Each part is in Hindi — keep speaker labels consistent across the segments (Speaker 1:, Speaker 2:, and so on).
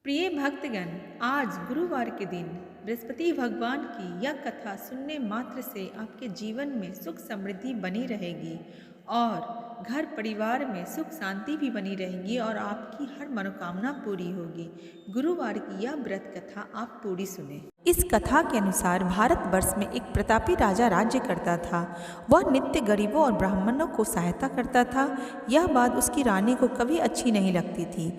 Speaker 1: प्रिय भक्तगण, आज गुरुवार के दिन बृहस्पति भगवान की यह कथा सुनने मात्र से आपके जीवन में सुख समृद्धि बनी रहेगी और घर परिवार में सुख शांति भी बनी रहेगी और आपकी हर मनोकामना पूरी होगी। गुरुवार की यह व्रत कथा आप पूरी सुने। इस कथा के अनुसार भारतवर्ष में एक प्रतापी राजा राज्य करता था। वह नित्य गरीबों और ब्राह्मणों को सहायता करता था। यह बात उसकी रानी को कभी अच्छी नहीं लगती थी,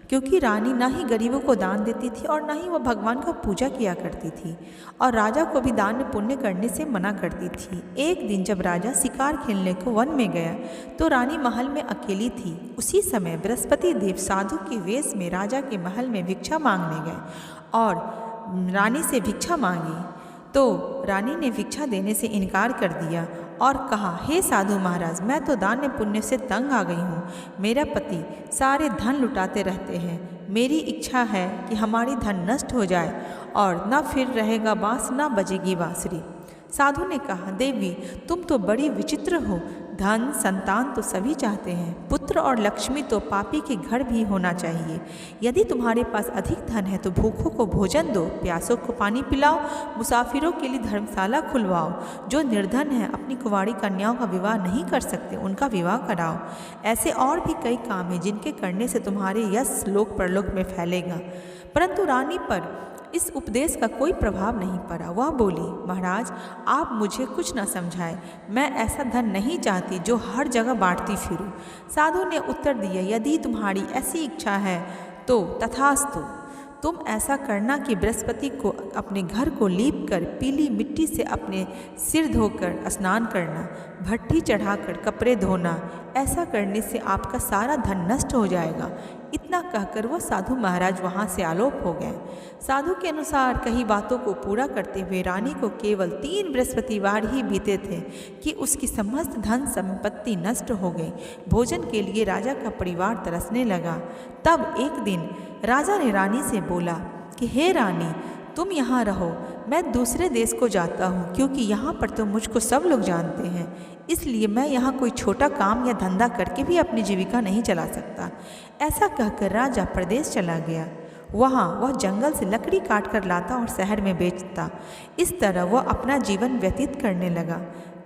Speaker 1: क्योंकि रानी ना ही गरीबों को दान देती थी और ना ही वह भगवान का पूजा किया करती थी और राजा को भी दान पुण्य करने से मना करती थी। एक दिन जब राजा शिकार खेलने को वन में गया तो रानी महल में अकेली थी। उसी समय बृहस्पति देव साधु के वेश में राजा के महल में भिक्षा मांगने गए और रानी से भिक्षा मांगी तो रानी ने भिक्षा देने से इनकार कर दिया और कहा, हे साधु महाराज, मैं तो दान पुण्य से तंग आ गई हूँ। मेरा पति सारे धन लुटाते रहते हैं। मेरी इच्छा है कि हमारी धन नष्ट हो जाए और न फिर रहेगा बांस न बजेगी बांसुरी। साधु ने कहा, देवी तुम तो बड़ी विचित्र हो। धन संतान तो सभी चाहते हैं, पुत्र और लक्ष्मी तो पापी के घर भी होना चाहिए। यदि तुम्हारे पास अधिक धन है तो भूखों को भोजन दो, प्यासों को पानी पिलाओ, मुसाफिरों के लिए धर्मशाला खुलवाओ। जो निर्धन है, अपनी कुंवारी कन्याओं का विवाह नहीं कर सकते, उनका विवाह कराओ। ऐसे और भी कई काम हैं जिनके करने से तुम्हारे यश लोक परलोक में फैलेगा। परंतु रानी पर इस उपदेश का कोई प्रभाव नहीं पड़ा। वह बोली, महाराज आप मुझे कुछ न समझाए। मैं ऐसा धन नहीं चाहती जो हर जगह बांटती फिरूं। साधु ने उत्तर दिया, यदि तुम्हारी ऐसी इच्छा है तो तथास्तु। तुम ऐसा करना कि बृहस्पति को अपने घर को लीप कर पीली मिट्टी से अपने सिर धोकर स्नान करना, भट्ठी चढ़ाकर कपड़े धोना। ऐसा करने से आपका सारा धन नष्ट हो जाएगा। इतना कहकर वह साधु महाराज वहाँ से आलोप हो गए। साधु के अनुसार कई बातों को पूरा करते हुए रानी को केवल 3 बृहस्पतिवार ही बीते थे कि उसकी समस्त धन संपत्ति नष्ट हो गई। भोजन के लिए राजा का परिवार तरसने लगा। तब एक दिन राजा ने रानी से बोला कि हे रानी, तुम यहाँ रहो, मैं दूसरे देश को जाता हूँ, क्योंकि यहाँ पर तो मुझको सब लोग जानते हैं। इसलिए मैं यहाँ कोई छोटा काम या धंधा करके भी अपनी जीविका नहीं चला सकता। ऐसा कहकर राजा प्रदेश चला गया। वहाँ वह जंगल से लकड़ी काट कर लाता और शहर में बेचता। इस तरह वह अपना जीवन व्यतीत करने लगा।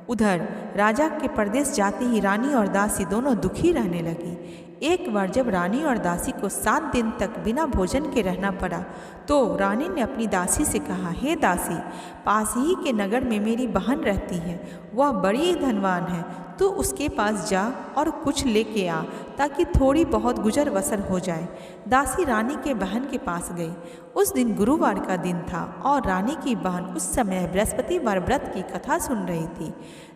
Speaker 1: उधर राजा के प्रदेश जाते ही रानी और दासी दोनों दुखी रहने लगी। एक बार जब रानी और दासी को 7 दिन तक बिना भोजन के रहना पड़ा तो रानी ने अपनी दासी से कहा, हे दासी, पास ही के नगर में मेरी बहन रहती है। वह बड़ी धनवान है। तू उसके पास जा और कुछ लेके आ ताकि थोड़ी बहुत गुजर बसर हो जाए। दासी रानी के बहन के पास गई। उस दिन गुरुवार का दिन था और रानी की बहन उस समय बृहस्पतिवार व्रत की कथा सुन रही थी।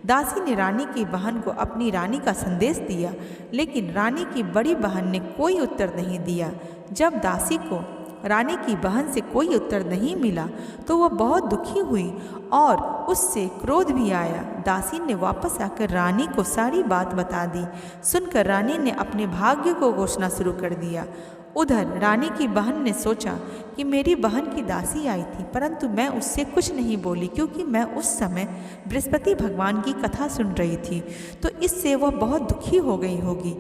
Speaker 1: दासी ने रानी की बहन को अपनी रानी का संदेश दिया, लेकिन रानी की बड़ी बहन ने कोई उत्तर नहीं दिया। जब दासी को रानी की बहन से कोई उत्तर नहीं मिला तो वह बहुत दुखी हुई और उससे क्रोध भी आया। दासी ने वापस आकर रानी को सारी बात बता दी। सुनकर रानी ने अपने भाग्य को कोसना शुरू कर दिया। उधर रानी की बहन ने सोचा कि मेरी बहन की दासी आई थी, परंतु मैं उससे कुछ नहीं बोली क्योंकि मैं उस समय बृहस्पति भगवान की कथा सुन रही थी, तो इससे वह बहुत दुखी हो गई होगी।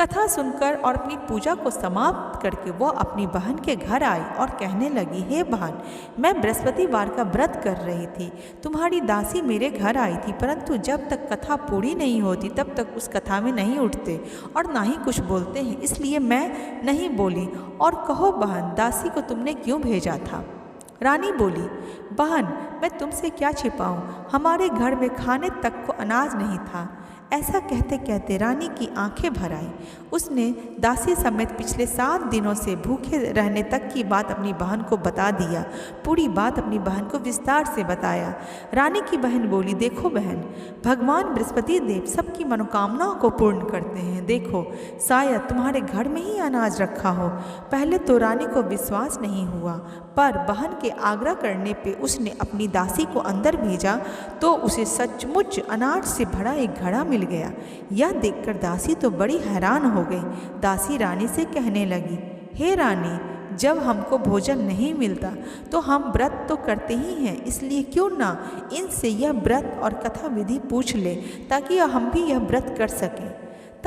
Speaker 1: कथा सुनकर और अपनी पूजा को समाप्त करके वह अपनी बहन के घर आई और कहने लगी, हे बहन, मैं बृहस्पतिवार का व्रत कर रही थी। तुम्हारी दासी मेरे घर आई थी, परंतु जब तक कथा पूरी नहीं होती तब तक उस कथा में नहीं उठते और ना ही कुछ बोलते हैं, इसलिए मैं नहीं बोली। और कहो बहन, दासी को तुमने क्यों भेजा था? रानी बोली, बहन, मैं तुमसे क्या छिपाऊं, हमारे घर में खाने तक को अनाज नहीं था। ऐसा कहते कहते रानी की आंखें भर आई। उसने दासी समेत पिछले 7 दिनों से भूखे रहने तक की बात अपनी बहन को बता दिया। पूरी बात अपनी बहन को विस्तार से बताया। रानी की बहन बोली, देखो बहन, भगवान बृहस्पति देव सबकी मनोकामनाओं को पूर्ण करते हैं। देखो, शायद तुम्हारे घर में ही अनाज रखा हो। पहले तो रानी को विश्वास नहीं हुआ, पर बहन के आग्रह करने पे उसने अपनी दासी को अंदर भेजा तो उसे सचमुच अनाज से भरा एक घड़ा मिल गया। यह देखकर दासी तो बड़ी हैरान हो गई। दासी रानी से कहने लगी, हे रानी, जब हमको भोजन नहीं मिलता तो हम व्रत तो करते ही हैं, इसलिए क्यों ना इनसे यह व्रत और कथा विधि पूछ ले ताकि हम भी यह व्रत कर सकें।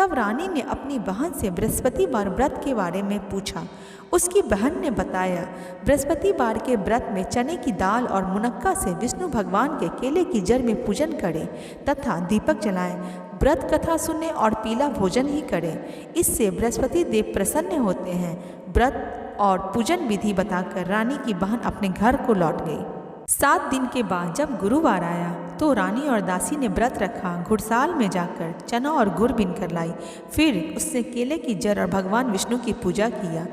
Speaker 1: तब रानी ने अपनी बहन से बृहस्पतिवार व्रत के बारे में पूछा। उसकी बहन ने बताया, बृहस्पतिवार के व्रत में चने की दाल और मुनक्का से विष्णु भगवान के केले की जड़ में पूजन करें तथा दीपक जलाएं, व्रत कथा सुने और पीला भोजन ही करें। इससे बृहस्पति देव प्रसन्न होते हैं। व्रत और पूजन विधि बताकर रानी की बहन अपने घर को लौट गई। 7 दिन के बाद जब गुरुवार आया तो रानी और दासी ने व्रत रखा। घुड़साल में जाकर चना और गुड़ बीन कर लाई। फिर उससे केले की जड़ और भगवान विष्णु की पूजा किया।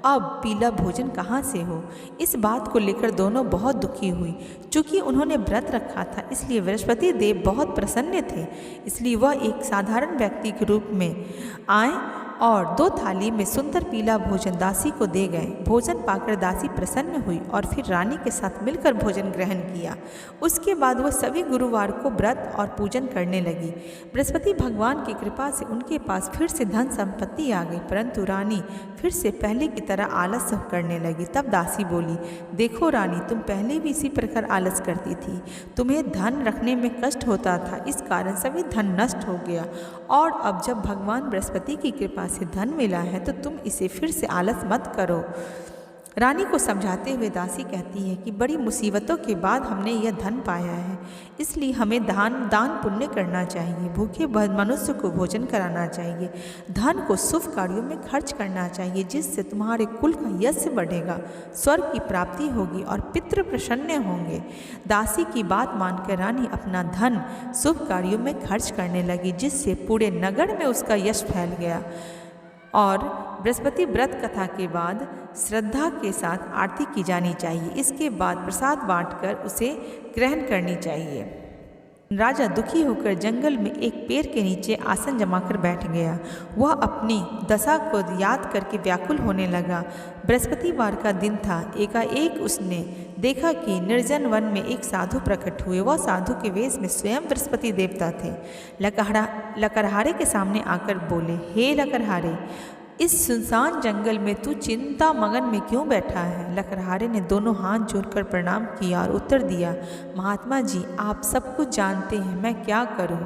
Speaker 1: अब पीला भोजन कहाँ से हो, इस बात को लेकर दोनों बहुत दुखी हुई। चूँकि उन्होंने व्रत रखा था इसलिए बृहस्पति देव बहुत प्रसन्न थे। इसलिए वह एक साधारण व्यक्ति के रूप में आए और 2 थाली में सुंदर पीला भोजन दासी को दे गए। भोजन पाकर दासी प्रसन्न हुई और फिर रानी के साथ मिलकर भोजन ग्रहण किया। उसके बाद वह सभी गुरुवार को व्रत और पूजन करने लगी। बृहस्पति भगवान की कृपा से उनके पास फिर से धन संपत्ति आ गई, परंतु रानी फिर से पहले की तरह आलस करने लगी। तब दासी बोली, देखो रानी, तुम पहले भी इसी प्रकार आलस करती थी। तुम्हें धन रखने में कष्ट होता था, इस कारण सभी धन नष्ट हो गया, और अब जब भगवान बृहस्पति की कृपा से धन मिला है तो तुम इसे फिर से आलस मत करो। रानी को समझाते हुए दासी कहती है कि बड़ी मुसीबतों के बाद हमने यह धन पाया है, इसलिए हमें दान पुण्य करना चाहिए, भूखे मनुष्य को भोजन कराना चाहिए, धन को शुभ कार्यों में खर्च करना चाहिए, जिससे तुम्हारे कुल का यश बढ़ेगा, स्वर्ग की प्राप्ति होगी और पितृ प्रसन्न होंगे। दासी की बात मानकर रानी अपना धन शुभ कार्यों में खर्च करने लगी, जिससे पूरे नगर में उसका यश फैल गया। और बृहस्पति व्रत कथा के बाद श्रद्धा के साथ आरती की जानी चाहिए। इसके बाद प्रसाद बांटकर उसे ग्रहण करनी चाहिए। राजा दुखी होकर जंगल में एक पेड़ के नीचे आसन जमाकर बैठ गया। वह अपनी दशा को याद करके व्याकुल होने लगा। बृहस्पतिवार का दिन था। एकाएक उसने देखा कि निर्जन वन में एक साधु प्रकट हुए। वह साधु के वेश में स्वयं बृहस्पति देवता थे। लकड़हारे के सामने आकर बोले, हे लकड़हारे, इस सुनसान जंगल में तू चिंता मगन में क्यों बैठा है? लकड़हारे ने दोनों हाथ जोड़कर प्रणाम किया और उत्तर दिया, महात्मा जी, आप सब कुछ जानते हैं, मैं क्या करूं?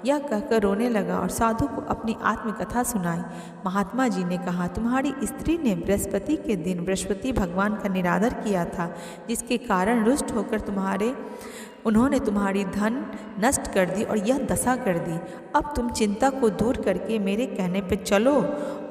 Speaker 1: यह कहकर रोने लगा और साधु को अपनी आत्मकथा सुनाई। महात्मा जी ने कहा, तुम्हारी स्त्री ने बृहस्पति के दिन बृहस्पति भगवान का निरादर किया था, जिसके कारण रुष्ट होकर उन्होंने तुम्हारी धन नष्ट कर दी और यह दशा कर दी। अब तुम चिंता को दूर करके मेरे कहने पे चलो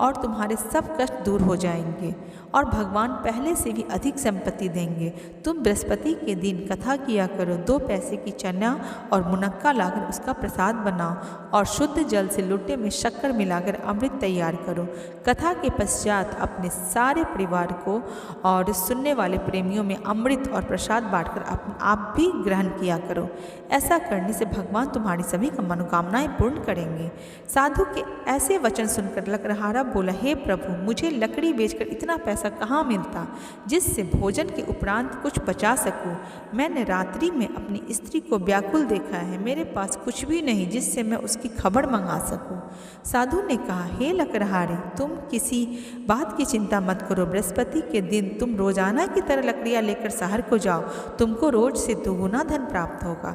Speaker 1: और तुम्हारे सब कष्ट दूर हो जाएंगे और भगवान पहले से भी अधिक संपत्ति देंगे। तुम बृहस्पति के दिन कथा किया करो, 2 पैसे की चना और मुनक्का लाकर उसका प्रसाद बनाओ और शुद्ध जल से लोटे में शक्कर मिलाकर अमृत तैयार करो। कथा के पश्चात अपने सारे परिवार को और सुनने वाले प्रेमियों में अमृत और प्रसाद बांटकर आप भी ग्रहण किया करो। ऐसा करने से भगवान तुम्हारी सभी का मनोकामनाएं पूर्ण करेंगे। साधु के ऐसे वचन सुनकर लकड़हारा बोला, हे प्रभु, मुझे लकड़ी बेचकर इतना पैसा कहाँ मिलता जिससे भोजन के उपरांत कुछ बचा सकूं? मैंने रात्रि में अपनी स्त्री को व्याकुल देखा है, मेरे पास कुछ भी नहीं जिससे मैं उसकी खबर मंगा सकूं। साधु ने कहा, हे लकड़हारे, तुम किसी बात की चिंता मत करो। बृहस्पति के दिन तुम रोजाना की तरह लकड़ियाँ लेकर शहर को जाओ, तुमको रोज से 2 गुना धन प्राप्त होगा,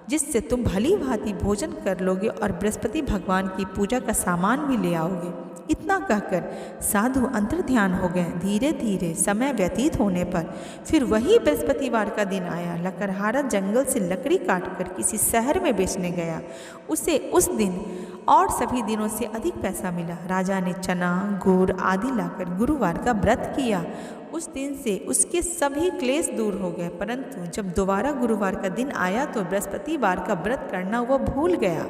Speaker 1: जिससे तुम भली भांति भोजन कर लोगे और बृहस्पति भगवान की पूजा का सामान भी ले आओगे। इतना कहकर साधु अंतर्ध्यान हो गए। धीरे धीरे समय व्यतीत होने पर फिर वही बृहस्पतिवार का दिन आया। लकड़हारा जंगल से लकड़ी काटकर किसी शहर में बेचने गया। उसे उस दिन और सभी दिनों से अधिक पैसा मिला। राजा ने चना, गुड़ आदि लाकर गुरुवार का व्रत किया। उस दिन से उसके सभी क्लेश दूर हो गए, परंतु जब दोबारा गुरुवार का दिन आया तो बृहस्पतिवार का व्रत करना वह भूल गया।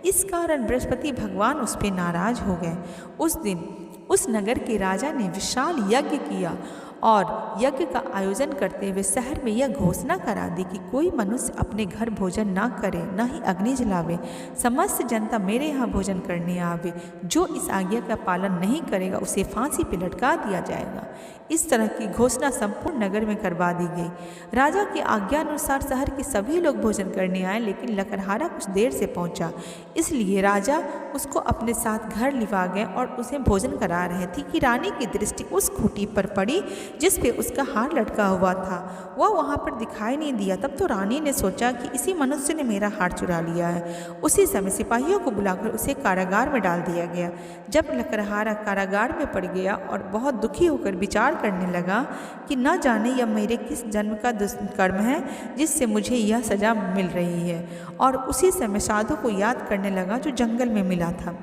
Speaker 1: इस कारण बृहस्पति भगवान उस पर नाराज हो गए। उस दिन उस नगर के राजा ने विशाल यज्ञ किया और यज्ञ का आयोजन करते हुए शहर में यह घोषणा करा दी कि कोई मनुष्य अपने घर भोजन ना करे, ना ही अग्नि जलावे। समस्त जनता मेरे यहाँ भोजन करने आवे। जो इस आज्ञा का पालन नहीं करेगा उसे फांसी पर लटका दिया जाएगा। इस तरह की घोषणा संपूर्ण नगर में करवा दी गई। राजा की आज्ञा अनुसार शहर के सभी लोग भोजन करने आए, लेकिन लकड़हारा कुछ देर से पहुंचा, इसलिए राजा उसको अपने साथ घर लिवा गए और उसे भोजन करा रहे थे कि रानी की दृष्टि उस खूंटी पर पड़ी जिस पे उसका हार लटका हुआ था। वह वहाँ पर दिखाई नहीं दिया। तब तो रानी ने सोचा कि इसी मनुष्य ने मेरा हार चुरा लिया है। उसी समय सिपाहियों को बुलाकर उसे कारागार में डाल दिया गया। जब लकड़हारा कारागार में पड़ गया और बहुत दुखी होकर विचार करने लगा कि न जाने यह मेरे किस जन्म का दुष्कर्म है जिससे मुझे यह सजा मिल रही है, और उसी समय साधु को याद करने लगा जो जंगल में मिला था।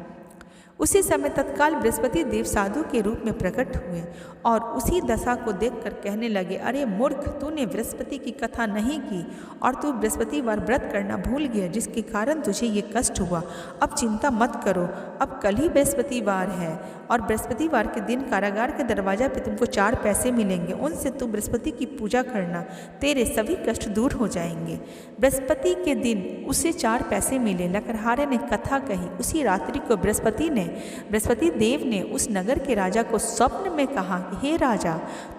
Speaker 1: उसी समय तत्काल बृहस्पति देव साधु के रूप में प्रकट हुए और उसी दशा को देखकर कहने लगे, अरे मूर्ख, तूने बृहस्पति की कथा नहीं की और तू बृहस्पतिवार व्रत करना भूल गया, जिसके कारण तुझे ये कष्ट हुआ। अब चिंता मत करो, अब कल ही बृहस्पतिवार है और बृहस्पतिवार के दिन कारागार के दरवाजा पे तुमको 4 पैसे मिलेंगे, उनसे तू बृहस्पति की पूजा करना, तेरे सभी कष्ट दूर हो जाएंगे। बृहस्पति के दिन उसे 4 पैसे मिले। लकड़हारे ने कथा कही। उसी रात्रि को बृहस्पति देव ने उस नगर के राजा को स्वप्न में कहा कि हे राजा,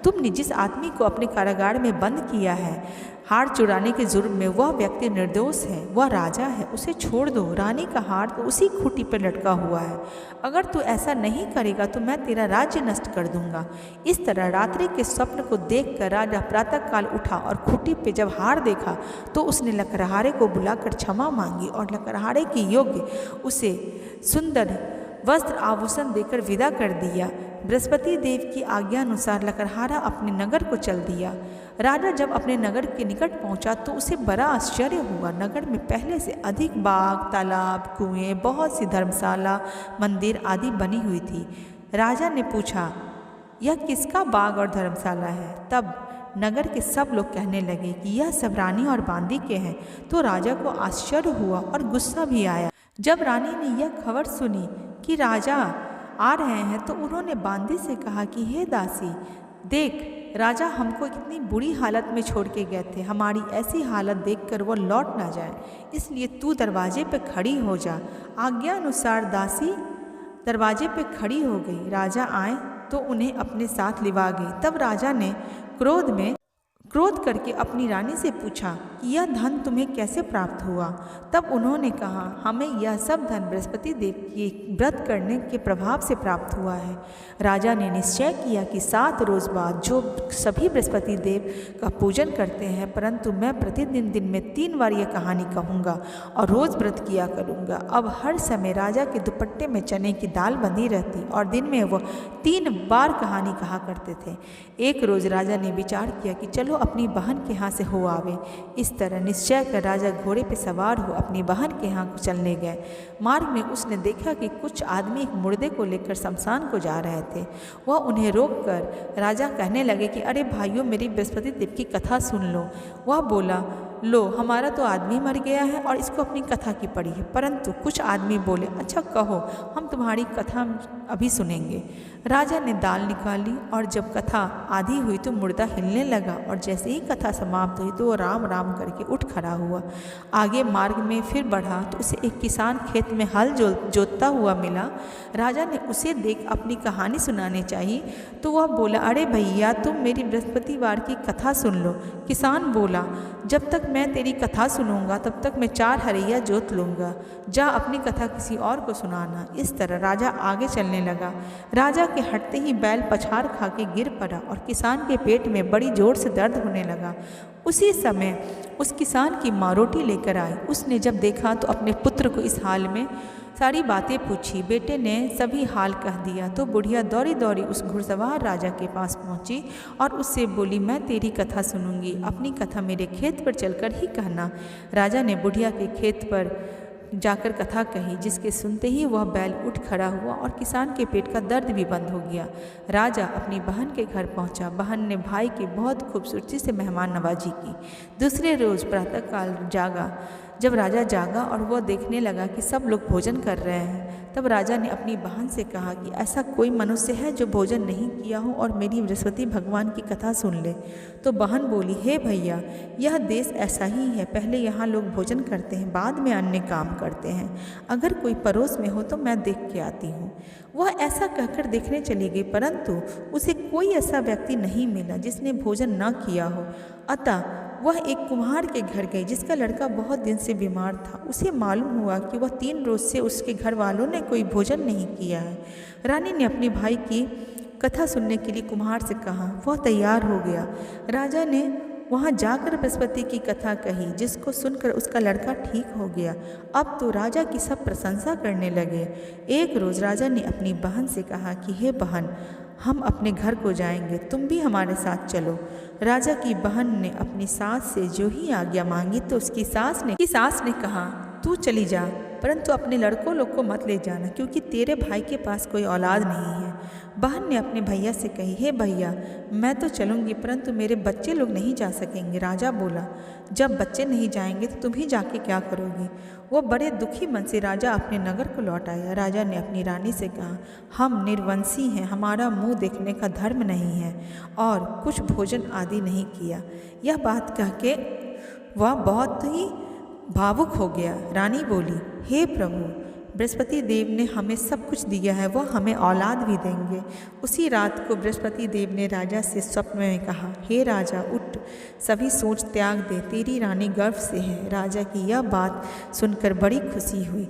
Speaker 1: तुमने जिस आदमी को अपने कारागार में बंद किया है हार चुराने के जुर्म में, वह व्यक्ति निर्दोष है, वह राजा है, उसे छोड़ दो। रानी का हार तो उसी खूंटी पर लटका हुआ है। अगर तू ऐसा नहीं करेगा तो मैं तेरा राज्य नष्ट कर दूंगा। इस तरह रात्रि के स्वप्न को देखकर राजा प्रातःकाल उठा और खूंटी पे जब हार देखा तो उसने लकड़हारे को बुलाकर क्षमा मांगी और लकड़हारे के योग्य उसे सुंदर वस्त्र आभूषण देकर विदा कर दिया। बृहस्पति देव की आज्ञा अनुसार लकड़हारा अपने नगर को चल दिया। राजा जब अपने नगर के निकट पहुंचा तो उसे बड़ा आश्चर्य हुआ। नगर में पहले से अधिक बाग, तालाब, कुएं, बहुत सी धर्मशाला, मंदिर आदि बनी हुई थी। राजा ने पूछा, यह किसका बाग और धर्मशाला है? तब नगर के सब लोग कहने लगे कि यह सब रानी और बांदी के हैं। तो राजा को आश्चर्य हुआ और गुस्सा भी आया। जब रानी ने यह खबर सुनी कि राजा आ रहे हैं तो उन्होंने बांदी से कहा कि हे दासी, देख, राजा हमको कितनी बुरी हालत में छोड़ के गए थे। हमारी ऐसी हालत देखकर वो लौट ना जाए, इसलिए तू दरवाजे पे खड़ी हो जा। आज्ञा अनुसार दासी दरवाजे पे खड़ी हो गई। राजा आए तो उन्हें अपने साथ लिवा गई। तब राजा ने क्रोध करके अपनी रानी से पूछा कि यह धन तुम्हें कैसे प्राप्त हुआ? तब उन्होंने कहा, हमें यह सब धन बृहस्पति देव के व्रत करने के प्रभाव से प्राप्त हुआ है। राजा ने निश्चय किया कि 7 रोज बाद जो सभी बृहस्पति देव का पूजन करते हैं, परंतु मैं प्रतिदिन दिन में 3 बार यह कहानी कहूँगा और रोज़ व्रत किया करूँगा। अब हर समय राजा के दुपट्टे में चने की दाल बंधी रहती और दिन में वह 3 बार कहानी कहा करते थे। एक रोज़ राजा ने विचार किया कि चलो अपनी बहन के यहाँ से हो आवे। इस तरह निश्चय कर राजा घोड़े पर सवार हो अपनी बहन के यहाँ को चलने गए। मार्ग में उसने देखा कि कुछ आदमी एक मुर्दे को लेकर शमशान को जा रहे थे। वह उन्हें रोककर राजा कहने लगे कि अरे भाइयों, मेरी बृहस्पति देव की कथा सुन लो। वह बोला, लो, हमारा तो आदमी मर गया है और इसको अपनी कथा की पड़ी है। परंतु कुछ आदमी बोले, अच्छा कहो, हम तुम्हारी कथा अभी सुनेंगे। राजा ने दाल निकाली और जब कथा आधी हुई तो मुर्दा हिलने लगा और जैसे ही कथा समाप्त हुई तो वो राम राम करके उठ खड़ा हुआ। आगे मार्ग में फिर बढ़ा तो उसे एक किसान खेत में हल जोतता हुआ मिला। राजा ने उसे देख अपनी कहानी सुनाने चाहिए तो वह बोला, अरे भैया, तुम मेरी बृहस्पतिवार की कथा सुन लो। किसान बोला, जब तक मैं तेरी कथा सुनूंगा तब तक मैं 4 हरैया जोत लूँगा, जा अपनी कथा किसी और को सुनाना। इस तरह राजा आगे चलने लगा। राजा के हटते ही बैल पछाड़ खा के गिर पड़ा और किसान के पेट में बड़ी जोर से दर्द होने लगा। उसी समय उस किसान की माँ रोटी लेकर आई। उसने जब देखा तो अपने पुत्र को इस हाल में सारी बातें पूछी। बेटे ने सभी हाल कह दिया तो बुढ़िया दौड़ी दौड़ी उस घुड़सवार राजा के पास पहुंची और उससे बोली, मैं तेरी कथा सुनूंगी, अपनी कथा मेरे खेत पर चलकर ही कहना। राजा ने बुढ़िया के खेत पर जाकर कथा कही, जिसके सुनते ही वह बैल उठ खड़ा हुआ और किसान के पेट का दर्द भी बंद हो गया। राजा अपनी बहन के घर पहुंचा। बहन ने भाई की बहुत खूबसूरती से मेहमान नवाजी की। दूसरे रोज प्रातःकाल जब राजा जागा और वह देखने लगा कि सब लोग भोजन कर रहे हैं, तब राजा ने अपनी बहन से कहा कि ऐसा कोई मनुष्य है जो भोजन नहीं किया हो और मेरी बृहस्पति भगवान की कथा सुन ले। तो बहन बोली, हे भैया, यह देश ऐसा ही है, पहले यहाँ लोग भोजन करते हैं, बाद में अन्य काम करते हैं। अगर कोई पड़ोस में हो तो मैं देख के आती हूँ। वह ऐसा कहकर देखने चली गई, परंतु उसे कोई ऐसा व्यक्ति नहीं मिला जिसने भोजन न किया हो। अतः वह एक कुम्हार के घर गई जिसका लड़का बहुत दिन से बीमार था। उसे मालूम हुआ कि वह 3 रोज से उसके घर वालों ने कोई भोजन नहीं किया है। रानी ने अपने भाई की कथा सुनने के लिए कुम्हार से कहा। वह तैयार हो गया। राजा ने वहाँ जाकर बृहस्पति की कथा कही, जिसको सुनकर उसका लड़का ठीक हो गया। अब तो राजा की सब प्रशंसा करने लगे। एक रोज़ राजा ने अपनी बहन से कहा कि हे बहन, हम अपने घर को जाएंगे, तुम भी हमारे साथ चलो। राजा की बहन ने अपनी सास से जो ही आज्ञा मांगी तो उसकी सास ने कहा, तू चली जा, परंतु अपने लड़कों लोग को मत ले जाना, क्योंकि तेरे भाई के पास कोई औलाद नहीं है। बहन ने अपने भैया से कही, हे भैया, मैं तो चलूँगी, परंतु मेरे बच्चे लोग नहीं जा सकेंगे। राजा बोला, जब बच्चे नहीं जाएंगे तो तुम ही जाके क्या करोगी। वो बड़े दुखी मन से राजा अपने नगर को लौट आया। राजा ने अपनी रानी से कहा, हम निर्वंशी हैं, हमारा मुंह देखने का धर्म नहीं है और कुछ भोजन आदि नहीं किया। यह बात कह के वह बहुत ही भावुक हो गया। रानी बोली, हे प्रभु, बृहस्पति देव ने हमें सब कुछ दिया है, वह हमें औलाद भी देंगे। उसी रात को बृहस्पति देव ने राजा से स्वप्न में कहा, हे राजा, उठ, सभी सोच त्याग दे, तेरी रानी गर्भ से है। राजा की यह बात सुनकर बड़ी खुशी हुई।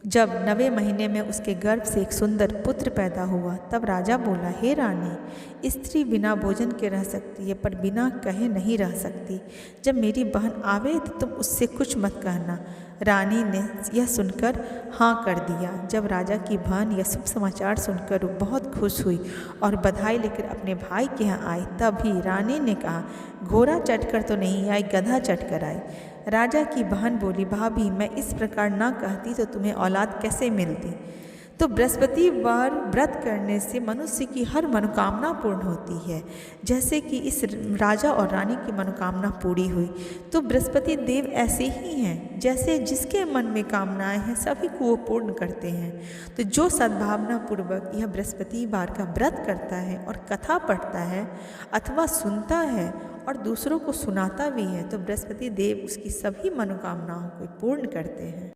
Speaker 1: जब 9वें महीने में उसके गर्भ से एक सुंदर पुत्र पैदा हुआ, तब राजा बोला, हे रानी, स्त्री बिना भोजन के रह सकती है, पर बिना कहे नहीं रह सकती। जब मेरी बहन आवे तो तुम उससे कुछ मत कहना। रानी ने यह सुनकर हाँ कर दिया। जब राजा की बहन यह शुभ समाचार सुनकर वो बहुत खुश हुई और बधाई लेकर अपने भाई के यहाँ आई, तभी रानी ने कहा, घोड़ा चढ़कर तो नहीं आई, गधा चढ़कर आई। राजा की बहन बोली, भाभी, मैं इस प्रकार ना कहती तो तुम्हें औलाद कैसे मिलती। तो बृहस्पतिवार व्रत करने से मनुष्य की हर मनोकामना पूर्ण होती है, जैसे कि इस राजा और रानी की मनोकामना पूरी हुई। तो बृहस्पति देव ऐसे ही हैं, जैसे जिसके मन में कामनाएं हैं सभी को वो पूर्ण करते हैं। तो जो सद्भावना पूर्वक यह बृहस्पतिवार का व्रत करता है और कथा पढ़ता है अथवा सुनता है और दूसरों को सुनाता भी है, तो बृहस्पति देव उसकी सभी मनोकामनाओं को पूर्ण करते हैं।